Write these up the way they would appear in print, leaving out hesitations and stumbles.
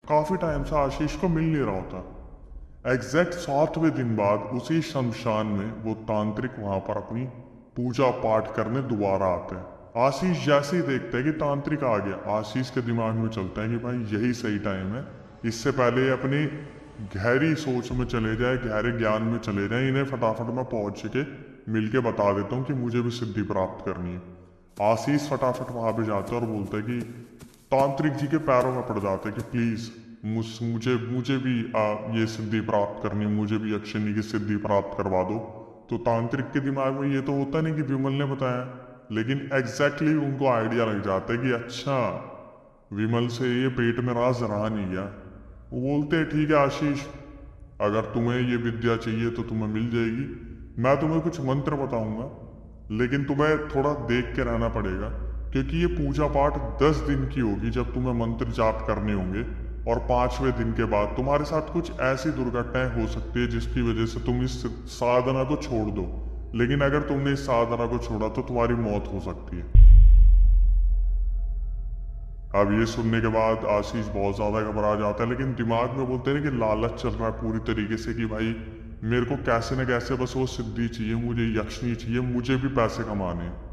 काफी टाइम से आशीष को मिल नहीं रहा होता। एग्जैक्ट 7वें दिन बाद उसी शमशान में वो तांत्रिक वहां पर अपनी पूजा पाठ करने दोबारा आते हैं। आशीष जैसे ही देखता है कि तांत्रिक आ गया, आशीष के दिमाग में चलता है कि भाई यही सही टाइम है, इससे पहले अपनी गहरी सोच में चले जाए, गहरे ज्ञान में चले जाए, इन्हें फटाफट मैं पहुंच के मिलके बता देता हूँ कि मुझे भी सिद्धि प्राप्त करनी है। आशीष फटाफट वहां पे जाता है और बोलता है कि तांत्रिक जी के पैरों में पड़ जाता है कि प्लीज मुझे मुझे भी ये सिद्धि प्राप्त करनी है, मुझे भी यक्षिणी की सिद्धि प्राप्त करवा दो। तो तांत्रिक के दिमाग में ये तो होता नहीं कि विमल ने बताया, लेकिन एग्जैक्टली उनको आइडिया लग जाता है कि अच्छा विमल से ये पेट में राज रहा नहीं गया। वो बोलते हैं ठीक है आशीष, अगर तुम्हें ये विद्या चाहिए तो तुम्हें मिल जाएगी। मैं तुम्हें कुछ मंत्र बताऊंगा, लेकिन तुम्हें थोड़ा देख के रहना पड़ेगा, क्योंकि ये पूजा पाठ 10 दिन की होगी जब तुम्हें मंत्र जाप करने होंगे, और 5वें दिन के बाद तुम्हारे साथ कुछ ऐसी दुर्घटनाएं हो सकती है जिसकी वजह से तुम इस साधना को छोड़ दो। लेकिन अगर तुमने इस साधना को छोड़ा तो तुम्हारी मौत हो सकती है। अब ये सुनने के बाद आशीष बहुत ज्यादा घबरा जाता है, लेकिन दिमाग में बोलते हैं कि लालच चल रहा है पूरी तरीके से कि भाई मेरे को कैसे न कैसे बस वो सिद्धि चाहिए, मुझे यक्षिणी चाहिए, मुझे भी पैसे कमाने हैं।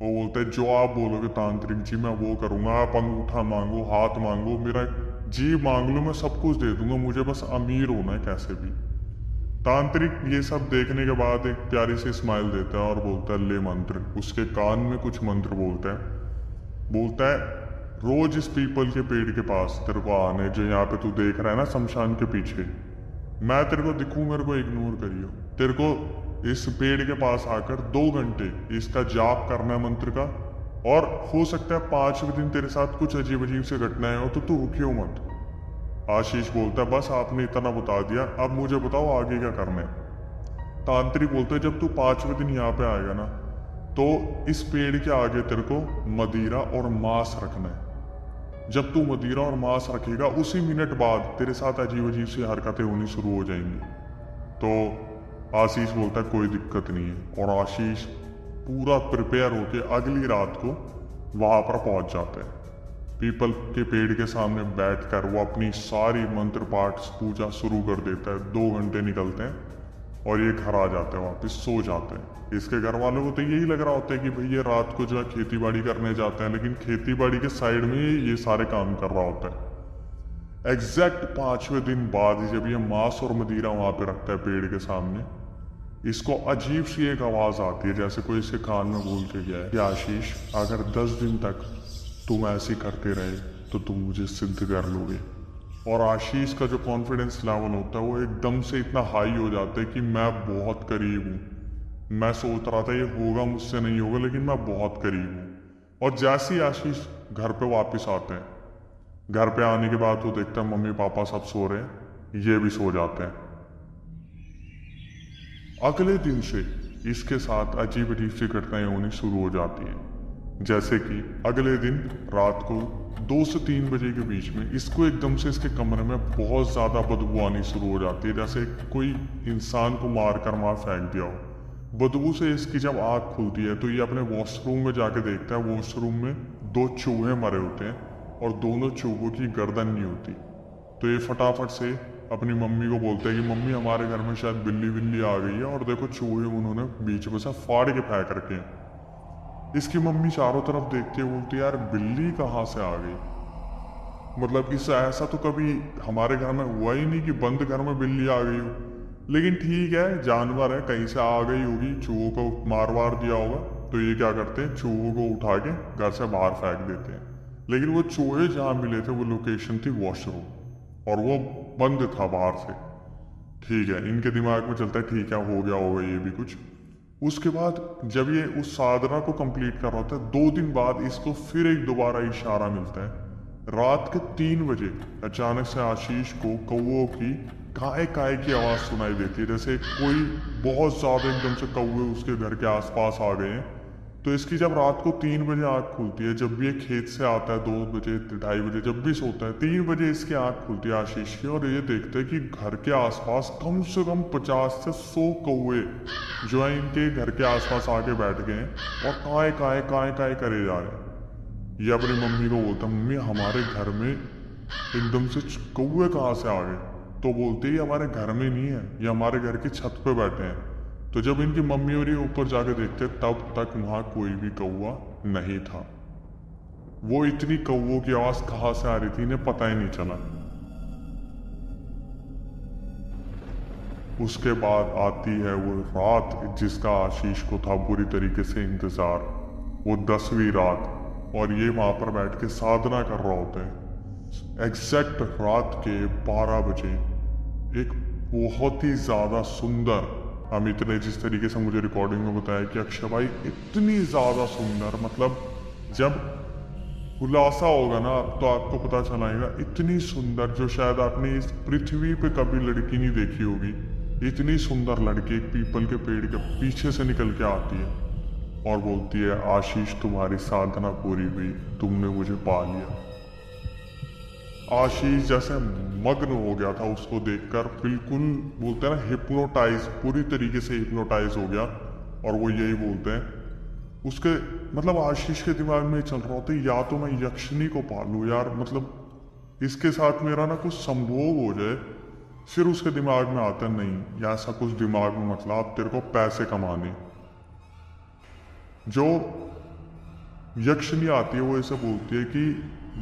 वो बोलते हैं जो आप बोलोगे तांत्रिक जी मैं वो करूंगा, आप अंगूठा मांगो, हाथ मांगो, मेरा जी मांग लो, मैं सब कुछ दे दूंगा, मुझे बस अमीर होना है कैसे भी। तांत्रिक ये सब देखने के बाद एक प्यारी सी स्माइल देता है और बोलता है ले मंत्र। उसके कान में कुछ मंत्र बोलता है रोज इस पीपल के पेड़ के पास तेरे को आने, जो यहाँ पे तू देख रहा है ना शमशान के पीछे, मैं तेरे को दिखूं मेरे को इग्नोर करियो। तेरे को इस पेड़ के पास आकर 2 घंटे इसका जाप करना है मंत्र का, और हो सकता है 5वें दिन तेरे साथ कुछ अजीब अजीब से घटनाएं हो तो तू रुकियो मत। आशीष बोलता है बस आपने इतना बता दिया, अब मुझे बताओ आगे क्या करना है। तांत्रिक बोलते है जब तू 5वें दिन यहाँ पे आएगा ना, तो इस पेड़ के आगे तेरे को मदिरा और मांस रखना है। जब तू मदिरा और मांस रखेगा उसी मिनट बाद तेरे साथ अजीब अजीब सी हरकतें होनी शुरू हो जाएंगी। तो आशीष बोलता है कोई दिक्कत नहीं है, और आशीष पूरा प्रिपेयर होके अगली रात को वहां पर पहुंच जाता है। पीपल के पेड़ के सामने बैठकर वो अपनी सारी मंत्र पाठ पूजा शुरू कर देता है। 2 घंटे निकलते हैं और ये घर आ जाता है, वापस सो जाते हैं। इसके घर वालों को तो यही लग रहा होता है कि भाई ये रात को जो है खेती बाड़ी करने जाते हैं, लेकिन खेती बाड़ी के साइड में ये सारे काम कर रहा होता है। एग्जैक्ट 5वें दिन बाद जब ये मांस और मदिरा वहां पे रखता है पेड़ के सामने, इसको अजीब सी एक आवाज आती है जैसे कोई इसे कान में बोल के गया है कि आशीष अगर 10 दिन तक तुम ऐसे करते रहे तो तुम मुझे सिद्ध कर लोगे। और आशीष का जो कॉन्फिडेंस लेवल होता है वो एकदम से इतना हाई हो जाता है कि मैं बहुत करीब हूँ। मैं सोच रहा था ये होगा मुझसे नहीं होगा, लेकिन मैं बहुत करीब हूँ। और जैसे ही आशीष घर पे वापस आते हैं, घर पे आने के बाद वो देखता है मम्मी पापा सब सो रहे हैं, ये भी सो जाते हैं। अगले दिन से इसके साथ अजीब अजीब सी घटनाएं होनी शुरू हो जाती हैं। जैसे कि अगले दिन रात को 2 से 3 बजे के बीच में इसको एकदम से इसके कमरे में बहुत ज्यादा बदबू आनी शुरू हो जाती है, जैसे कोई इंसान को मार कर वहां फेंक दिया हो। बदबू से इसकी जब आँख खुलती है तो ये अपने वॉशरूम में जाके देखता है, वॉशरूम में 2 चूहे मरे होते हैं और दोनों चूहों की गर्दन नहीं होती। तो ये फटाफट से अपनी मम्मी को बोलता है कि मम्मी हमारे घर में शायद बिल्ली बिल्ली आ गई है, और देखो चूहे उन्होंने बीच में से फाड़ के फेंक रखे हैं। इसकी मम्मी चारों तरफ देखती है, बोलती है यार बिल्ली कहाँ से आ गई, मतलब इससे ऐसा तो कभी हमारे घर में हुआ ही नहीं कि बंद घर में बिल्ली आ गई हो। लेकिन ठीक है जानवर है, कहीं से आ गई होगी, चूहों को मार वार दिया होगा। तो ये क्या करते हैं, चूहों को उठा के घर से बाहर फेंक देते हैं। लेकिन वो चूहे जहाँ मिले थे वो लोकेशन थी वॉशरूम, और वो बंद था बाहर से। ठीक है, इनके दिमाग में चलता है ठीक है हो गया होगा ये भी कुछ। उसके बाद जब ये उस साधना को कंप्लीट कर रहा होता है, 2 दिन बाद इसको फिर एक दोबारा इशारा मिलता है। रात के 3 बजे अचानक से आशीष को कौओं की काय काय की आवाज सुनाई देती है, जैसे कोई बहुत ज्यादा एकदम से कौवे उसके घर के आसपास आ गए हैं। तो इसकी जब रात को 3 बजे आंख खुलती है, जब भी ये खेत से आता है 2 बजे 2:30 बजे, जब भी सोता है 3 बजे इसकी आंख खुलती है आशीष की, और ये देखते हैं कि घर के आसपास कम से कम 50 से 100 कौवे जो है इनके घर के आसपास आके बैठ गए हैं और काय काय काय काय करे जा रहे हैं। ये अपनी मम्मी को बोलता मम्मी हमारे घर में एकदम से कौवे कहाँ से आ गए? तो बोलते ही हमारे घर में नहीं है, ये हमारे घर की छत पे बैठे हैं। तो जब इनकी मम्मी और ये ऊपर जाके देखते तब तक वहां कोई भी कौवा नहीं था। वो इतनी कौवों की आवाज कहाँ से आ रही थी इन्हें पता ही नहीं चला। उसके बाद आती है वो रात जिसका आशीष को था बुरी तरीके से इंतजार। वो 10वीं रात, और ये वहां पर बैठ के साधना कर रहा होता है। एग्जैक्ट रात के 12 बजे एक बहुत ही ज्यादा सुंदर, अमित ने जिस तरीके से मुझे रिकॉर्डिंग में बताया कि अक्षय भाई इतनी ज्यादा सुंदर, मतलब जब खुलासा होगा ना तो आपको पता चलाएगा, इतनी सुंदर जो शायद आपने इस पृथ्वी पे कभी लड़की नहीं देखी होगी। इतनी सुंदर लड़की एक पीपल के पेड़ के पीछे से निकल के आती है और बोलती है, आशीष तुम्हारी साधना पूरी हुई, तुमने मुझे पा लिया। आशीष जैसे मग्न हो गया था उसको देखकर, बिल्कुल बोलते हैं ना हिप्नोटाइज, पूरी तरीके से हिप्नोटाइज हो गया। और वो यही बोलते हैं उसके, मतलब आशीष के दिमाग में चल रहा होता है, या तो मैं यक्षिणी को पालूं यार, मतलब इसके साथ मेरा ना कुछ संभोग हो जाए। फिर उसके दिमाग में आता नहीं, या ऐसा कुछ दिमाग में मतलब तेरे को पैसे कमाने। जो यक्षिणी आती है वो ऐसे बोलती है कि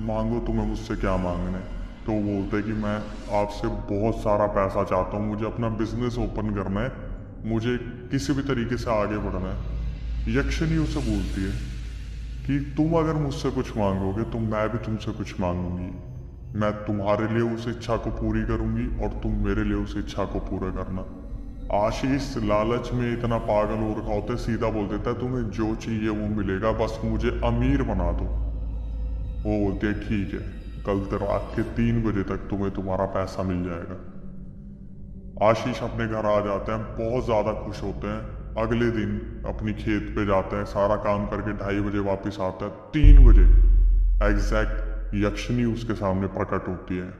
मांगो, तुम्हें मुझसे क्या मांगना है। तो वो बोलते हैं कि मैं आपसे बहुत सारा पैसा चाहता हूँ, मुझे अपना बिजनेस ओपन करना है, मुझे किसी भी तरीके से आगे बढ़ना है। यक्षिणी उसे बोलती है कि तुम अगर मुझसे कुछ मांगोगे तो मैं भी तुमसे कुछ मांगूंगी। मैं तुम्हारे लिए उस इच्छा को पूरी करूंगी और तुम मेरे लिए उस इच्छा को पूरा करना। आशीष लालच में इतना पागल हो रखा होता है, सीधा बोल देता है तुम्हें जो चाहिए वो मिलेगा, बस मुझे अमीर बना दो। वो बोलते हैं ठीक है, कल रात के 3 बजे तक तुम्हें तुम्हारा पैसा मिल जाएगा। आशीष अपने घर आ जाते हैं, बहुत ज्यादा खुश होते हैं। अगले दिन अपनी खेत पे जाते हैं, सारा काम करके 2:30 बजे वापस आता है। 3 बजे एग्जैक्ट यक्षिणी उसके सामने प्रकट होती है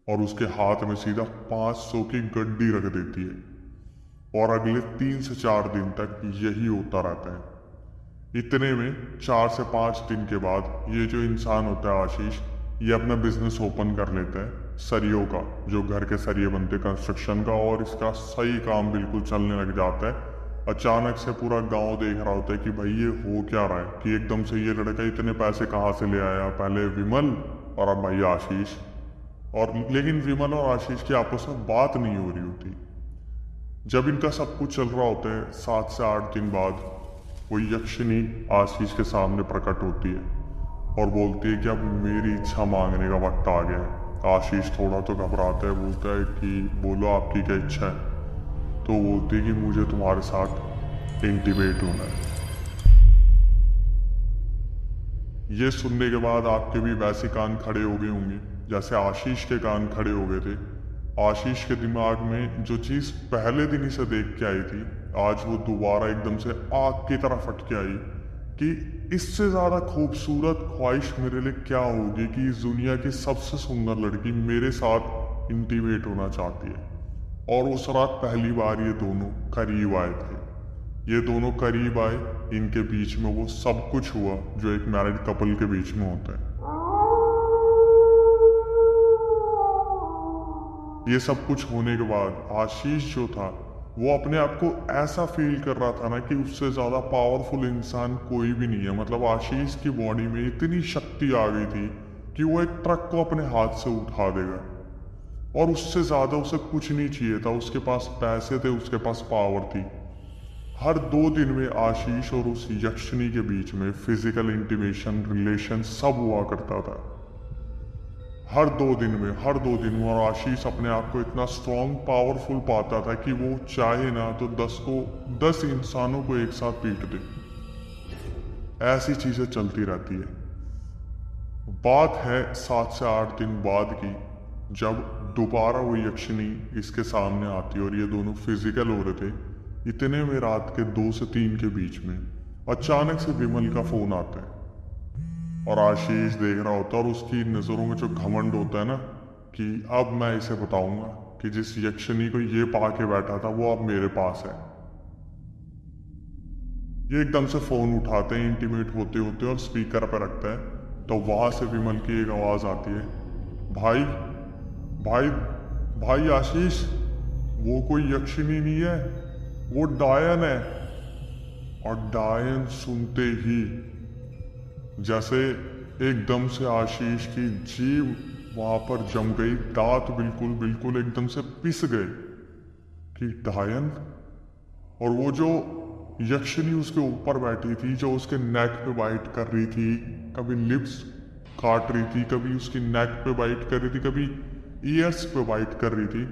और उसके हाथ में सीधा 500 की गड्डी रख देती है। और अगले 3 से 4 दिन तक यही होता रहता है। इतने में 4 से 5 दिन के बाद ये जो इंसान होता है आशीष, ये अपना बिजनेस ओपन कर लेता है सरियों का, जो घर के सरिये बनते कंस्ट्रक्शन का, और इसका सही काम बिल्कुल चलने लग जाता है। अचानक से पूरा गांव देख रहा होता है कि भाई ये हो क्या रहा है, कि एकदम से ये लड़का इतने पैसे कहाँ से ले आया। पहले विमल और अब भाई आशीष। और लेकिन विमल और आशीष की आपस में बात नहीं हो रही होती। जब इनका सब कुछ चल रहा होता है, 7 से 8 दिन बाद वो यक्षिणी आशीष के सामने प्रकट होती है और बोलती है कि अब मेरी इच्छा मांगने का वक्त आ गया है। आशीष थोड़ा तो घबराता है, बोलता है कि बोलो आपकी क्या इच्छा है। तो बोलती है कि मुझे तुम्हारे साथ इंटीमेट होना है। ये सुनने के बाद आपके भी वैसे कान खड़े हो गए होंगे जैसे आशीष के कान खड़े हो गए थे। आशीष के दिमाग में जो चीज पहले दिन ही से देख के आई थी, आज वो दोबारा एकदम से आग की तरह फट के आई कि इससे ज्यादा खूबसूरत ख्वाहिश मेरे लिए क्या होगी कि इस दुनिया की सबसे सुंदर लड़की मेरे साथ इंटीमेट होना चाहती है। और उस रात पहली बार ये दोनों करीब आए थे। ये दोनों करीब आए, इनके बीच में वो सब कुछ हुआ जो एक मैरिड कपल के बीच में होता है। ये सब कुछ होने के बाद आशीष जो था वो अपने आप को ऐसा फील कर रहा था ना कि उससे ज्यादा पावरफुल इंसान कोई भी नहीं है। मतलब आशीष की बॉडी में इतनी शक्ति आ गई थी कि वो एक ट्रक को अपने हाथ से उठा देगा, और उससे ज्यादा उसे कुछ नहीं चाहिए था। उसके पास पैसे थे, उसके पास पावर थी। हर 2 दिन में आशीष और उस यक्षिणी के बीच में फिजिकल इंटीमेशन, रिलेशन सब हुआ करता था। हर 2 दिन में और आशीष अपने आप को इतना स्ट्रॉन्ग, पावरफुल पाता था कि वो चाहे ना तो 10 इंसानों को एक साथ पीट दे। ऐसी चीजें चलती रहती है। बात है 7 से 8 दिन बाद की, जब दोबारा वो यक्षिणी इसके सामने आती और ये दोनों फिजिकल हो रहे थे। इतने में रात के 2 से 3 के बीच में अचानक से विमल का फोन आता है और आशीष देख रहा होता है, और उसकी नजरों में जो घमंड होता है ना कि अब मैं इसे बताऊंगा कि जिस यक्षिणी को ये पाके बैठा था वो अब मेरे पास है। ये एकदम से फोन उठाते हैं इंटीमेट होते होते और स्पीकर पर रखता है। तो वहां से विमल की एक आवाज आती है, भाई भाई भाई आशीष, वो कोई यक्षिणी नहीं है, वो डायन है। और डायन सुनते ही जैसे एकदम से आशीष की जीभ वहां पर जम गई, दांत बिल्कुल बिल्कुल एकदम से पिस गए कि डायन। और वो जो यक्षिणी उसके ऊपर बैठी थी, जो उसके नेक पे बाइट कर रही थी, कभी लिप्स काट रही थी, कभी उसकी नेक पे बाइट कर रही थी, कभी ईयर्स पे बाइट कर रही थी,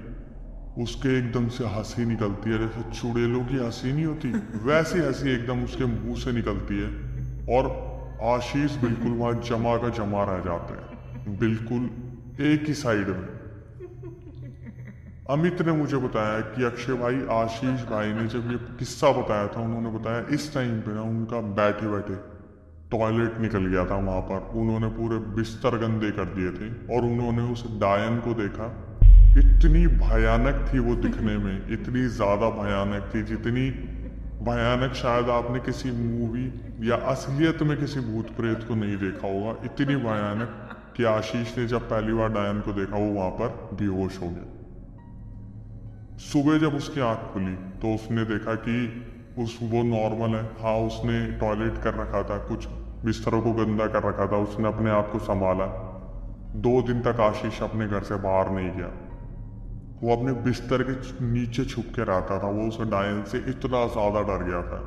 उसके एकदम से हंसी निकलती है। जैसे चुड़ैलों की हंसी नहीं होती, वैसी हंसी एकदम उसके मुंह से निकलती है। और आशीष बिल्कुल वहां जमा का जमा रह जाता है, बिल्कुल एक ही साइड में। अमित ने मुझे बताया कि अक्षय भाई, आशीष भाई ने जब ये किस्सा बताया था, उन्होंने बताया इस टाइम पे ना उनका बैठे बैठे टॉयलेट निकल गया था वहां पर। उन्होंने पूरे बिस्तर गंदे कर दिए थे और उन्होंने उस डायन को देखा। इतनी भयानक थी वो दिखने में, इतनी ज्यादा भयानक थी जितनी भयानक शायद आपने किसी मूवी या असलियत में किसी भूत प्रेत को नहीं देखा होगा। इतनी भयानक कि आशीष ने जब पहली बार डायन को देखा वो वहां पर बेहोश हो गया। सुबह जब उसकी आंख खुली तो उसने देखा कि वो नॉर्मल है। हाँ, उसने टॉयलेट कर रखा था, कुछ बिस्तरों को गंदा कर रखा था, उसने अपने आप को संभाला। 2 दिन तक आशीष अपने घर से बाहर नहीं गया। वो अपने बिस्तर के नीचे छुप के रहता था। वो उस डायन से इतना ज्यादा डर गया था।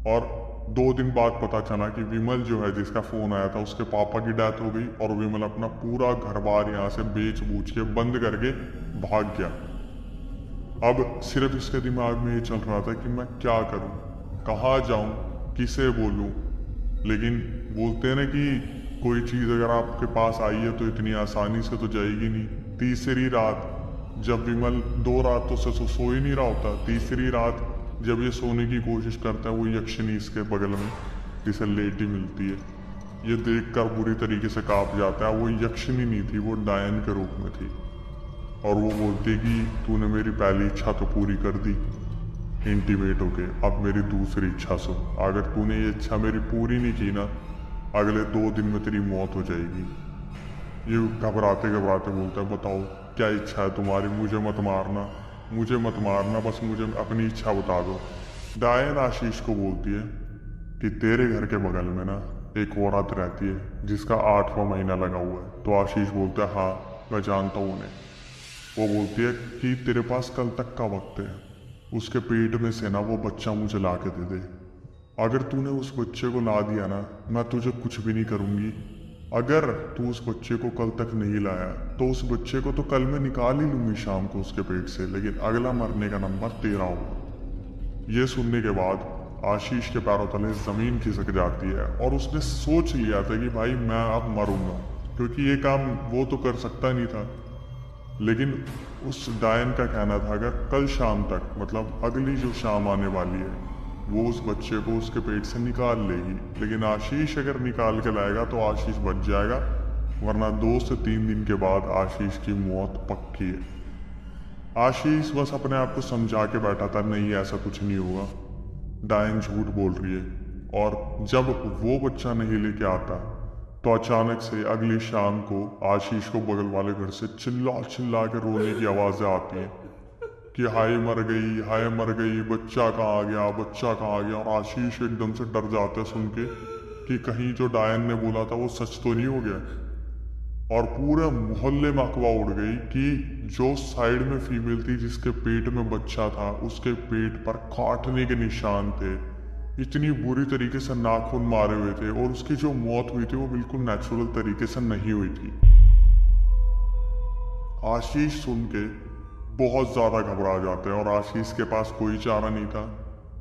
और 2 दिन बाद पता चला कि विमल जो है, जिसका फोन आया था, उसके पापा की डेथ हो गई और विमल अपना पूरा घर बार यहाँ से बेच बूझ के बंद करके भाग गया। अब सिर्फ इसके दिमाग में ये चल रहा था कि मैं क्या करूं, कहाँ जाऊं, किसे बोलूं। लेकिन बोलते हैं ना कि कोई चीज अगर आपके पास आई है तो इतनी आसानी से तो जाएगी नहीं। तीसरी रात जब विमल 2 रातों से सो ही नहीं रहा होता, तीसरी रात जब ये सोने की कोशिश करता है, वो यक्षिणी इसके बगल में जिसे लेटी मिलती है। ये देखकर बुरी तरीके से कांप जाता है। वो यक्षिणी नहीं थी, वो डायन के रूप में थी। और वो बोलती कि तूने मेरी पहली इच्छा तो पूरी कर दी इंटीमेट होके, अब मेरी दूसरी इच्छा सुन। अगर तूने ये इच्छा मेरी पूरी नहीं की ना, अगले 2 दिन में तेरी मौत हो जाएगी। ये घबराते घबराते बोलता है, बताओ क्या इच्छा है तुम्हारी, मुझे मत मारना, मुझे मत मारना, बस मुझे अपनी इच्छा बता दो। डायन आशीष को बोलती है कि तेरे घर के बगल में ना एक औरत रहती है जिसका 8वां महीना लगा हुआ है। तो आशीष बोलता है, हाँ मैं जानता हूँ उन्हें। वो बोलती है कि तेरे पास कल तक का वक्त है, उसके पेट में से ना वो बच्चा मुझे ला के दे दे। अगर तूने उस बच्चे को ला दिया ना, मैं तुझे कुछ भी नहीं करूंगी। अगर तू उस बच्चे को कल तक नहीं लाया तो उस बच्चे को तो कल मैं निकाल ही लूंगी शाम को उसके पेट से, लेकिन अगला मरने का नंबर तेरा होगा। ये सुनने के बाद आशीष के पैरों तले जमीन खिसक जाती है और उसने सोच लिया था कि भाई मैं अब मरूंगा, क्योंकि ये काम वो तो कर सकता नहीं था। लेकिन उस डायन का कहना था अगर कल शाम तक, मतलब अगली जो शाम आने वाली है, वो उस बच्चे को उसके पेट से निकाल लेगी। लेकिन आशीष अगर निकाल के लाएगा तो आशीष बच जाएगा, वरना 2 से 3 दिन के बाद आशीष की मौत पक्की है। आशीष बस अपने आप को समझा के बैठा था, नहीं ऐसा कुछ नहीं होगा, डायन झूठ बोल रही है। और जब वो बच्चा नहीं लेके आता तो अचानक से अगली शाम को आशीष को बगल वाले घर से चिल्ला चिल्ला के रोने की आवाजें आती हैं कि हाय मर गई, हाय मर गई, बच्चा कहाँ आ गया, बच्चा कहाँ आ गया। और आशीष एकदम से डर जाता है सुन के कि कहीं जो डायन ने बोला था वो सच तो नहीं हो गया। और पूरे मोहल्ले में अफवाह उड़ गई कि जो साइड में फीमेल थी जिसके पेट में बच्चा था, उसके पेट पर काटने के निशान थे, इतनी बुरी तरीके से नाखून मारे हुए थे, और उसकी जो मौत हुई थी वो बिल्कुल नेचुरल तरीके से नहीं हुई थी। आशीष सुन के बहुत ज्यादा घबरा जाते हैं और आशीष के पास कोई चारा नहीं था।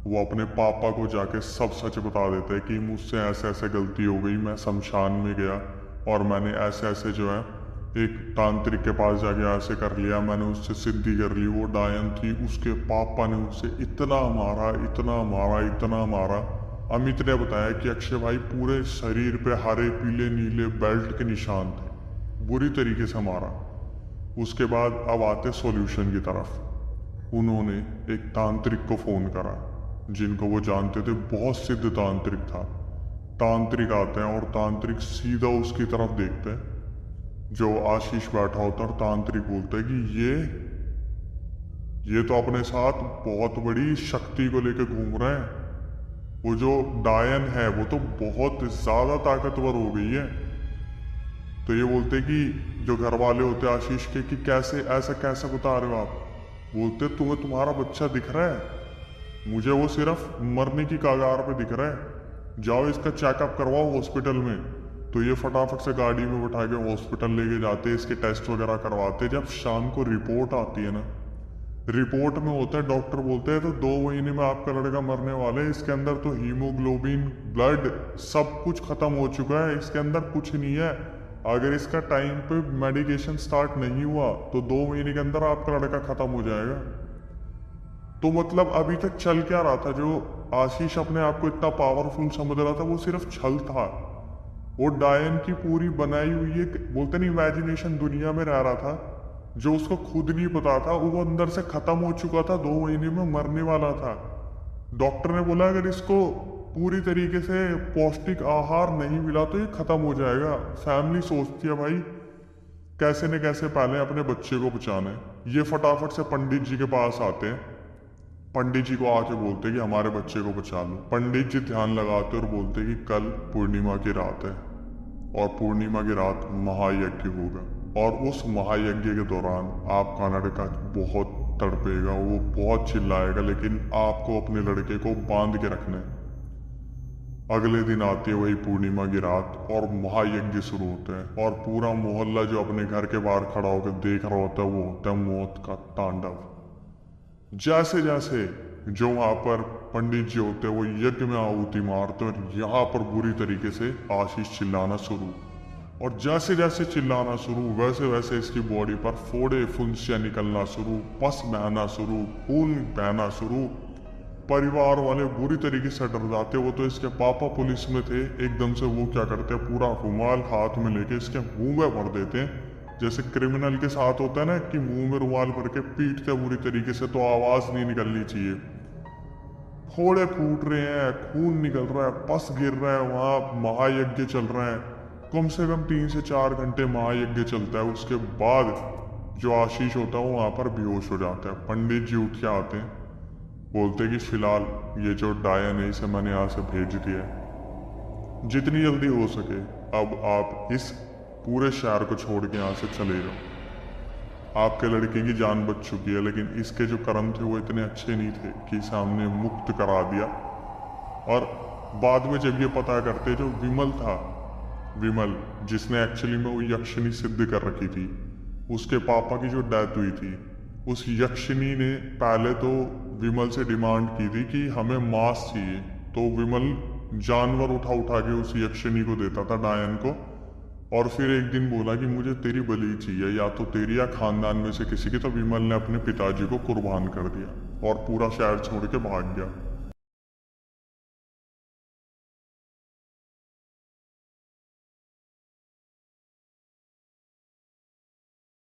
वो अपने पापा को जाके सब सच बता देते हैं कि मुझसे ऐसे ऐसे गलती हो गई, मैं शमशान में गया और मैंने ऐसे ऐसे जो है एक तांत्रिक के पास जाके ऐसे कर लिया, मैंने उससे सिद्धि कर ली, वो डायन थी, उसके पापा ने उससे इतना मारा, इतना मारा, इतना मारा। अमित ने बताया कि अक्षय भाई पूरे शरीर पे हरे पीले नीले बेल्ट के निशान थे, बुरी तरीके से मारा। उसके बाद अब आते सॉल्यूशन की तरफ। उन्होंने एक तांत्रिक को फोन करा जिनको वो जानते थे, बहुत सिद्ध तांत्रिक था। तांत्रिक आते हैं और तांत्रिक सीधा उसकी तरफ देखते हैं, जो आशीष बैठा होता है और तांत्रिक बोलता है कि ये तो अपने साथ बहुत बड़ी शक्ति को लेकर घूम रहे हैं। वो जो डायन है वो तो बहुत ज्यादा ताकतवर हो गई है। तो ये बोलते कि जो घर वाले होते आशीष के कि कैसे ऐसा कैसा बता रहे हो आप। बोलते तुम्हें तुम्हारा बच्चा दिख रहा है, मुझे वो सिर्फ मरने की कगार पे दिख रहा है, जाओ इसका चेकअप करवाओ हॉस्पिटल में। तो ये फटाफट से गाड़ी में बैठा के हॉस्पिटल लेके जाते, इसके टेस्ट वगैरह करवाते। जब शाम को रिपोर्ट आती है ना, रिपोर्ट में होता है, डॉक्टर बोलते हैं तो 2 महीने में आपका लड़का मरने वाला है। इसके अंदर तो हीमोग्लोबिन, ब्लड सब कुछ खत्म हो चुका है, इसके अंदर कुछ नहीं है। अगर इसका टाइम पे मेडिकेशन स्टार्ट नहीं हुआ तो 2 महीने के अंदर आपका लड़का खत्म हो जाएगा। तो मतलब अभी तक चल क्या रहा था? जो आशीष अपने आप को इतना पावरफुल समझ रहा था वो सिर्फ छल था। वो डायन की पूरी बनाई हुई एक बोलते नहीं इमेजिनेशन दुनिया में रह रहा था, जो उसको खुद नहीं पता था। वो अंदर से खत्म हो चुका था, 2 महीने में मरने वाला था। डॉक्टर ने बोला अगर इसको पूरी तरीके से पौष्टिक आहार नहीं मिला तो ये खत्म हो जाएगा। फैमिली सोचती है भाई कैसे न कैसे पहले अपने बच्चे को बचाना है। ये फटाफट से पंडित जी के पास आते हैं, पंडित जी को आके बोलते कि हमारे बच्चे को बचा लो। पंडित जी ध्यान लगाते और बोलते कि कल पूर्णिमा की रात है और पूर्णिमा की रात महायज्ञ होगा, और उस महायज्ञ के दौरान आपका लड़का बहुत तड़पेगा, वो बहुत चिल्लाएगा, लेकिन आपको अपने लड़के को बांध के रखना है। अगले दिन आती है वही पूर्णिमा की रात और महायज्ञ शुरू होता है, और पूरा मोहल्ला जो अपने घर के बाहर खड़ा होकर देख रहा होता है वो होता है मौत का तांडव। जैसे जैसे जो वहां पर पंडित जी होते हैं वो यज्ञ में आहुति मारते हैं, और यहाँ पर बुरी तरीके से आशीष चिल्लाना शुरू, और जैसे जैसे चिल्लाना शुरू वैसे वैसे इसकी बॉडी पर फोड़े फुंसियां निकलना शुरू, पस बहना शुरू, खून बहना शुरू। परिवार वाले बुरी तरीके से डर जाते। वो तो इसके पापा पुलिस में थे, एकदम से वो क्या करते हैं पूरा रुमाल हाथ में लेके इसके मुंह में भर देते हैं। जैसे क्रिमिनल के साथ होता है ना कि मुंह में रुमाल भर के पीटते बुरी तरीके से तो आवाज नहीं निकलनी चाहिए। फोड़े फूट रहे हैं, खून निकल रहा है, पस गिर रहा है, वहां महायज्ञ चल रहा है। कम से कम 3 से 4 घंटे महायज्ञ चलता है। उसके बाद जो आशीष होता है वो वहां पर बेहोश हो जाता है। पंडित जी उठ के आते हैं, बोलते कि फिलहाल ये जो डायन है इसे मैंने यहाँ से भेज दिया है, जितनी जल्दी हो सके अब आप इस पूरे शहर को छोड़ के यहाँ से चले जाओ। आपके लड़के की जान बच चुकी है, लेकिन इसके जो कर्म थे वो इतने अच्छे नहीं थे कि सामने मुक्त करा दिया। और बाद में जब ये पता करते जो विमल था, विमल जिसने एक्चुअली में वो यक्षिणी सिद्ध कर रखी थी, उसके पापा की जो डेथ हुई थी, उस यक्षिणी ने पहले तो विमल से डिमांड की थी कि हमें मांस चाहिए। तो विमल जानवर उठा उठा के उस यक्षिणी को देता था, डायन को, और फिर एक दिन बोला कि मुझे तेरी बलि चाहिए, या तो तेरी या खानदान में से किसी की। तो विमल ने अपने पिताजी को कुर्बान कर दिया और पूरा शहर छोड़ के भाग गया।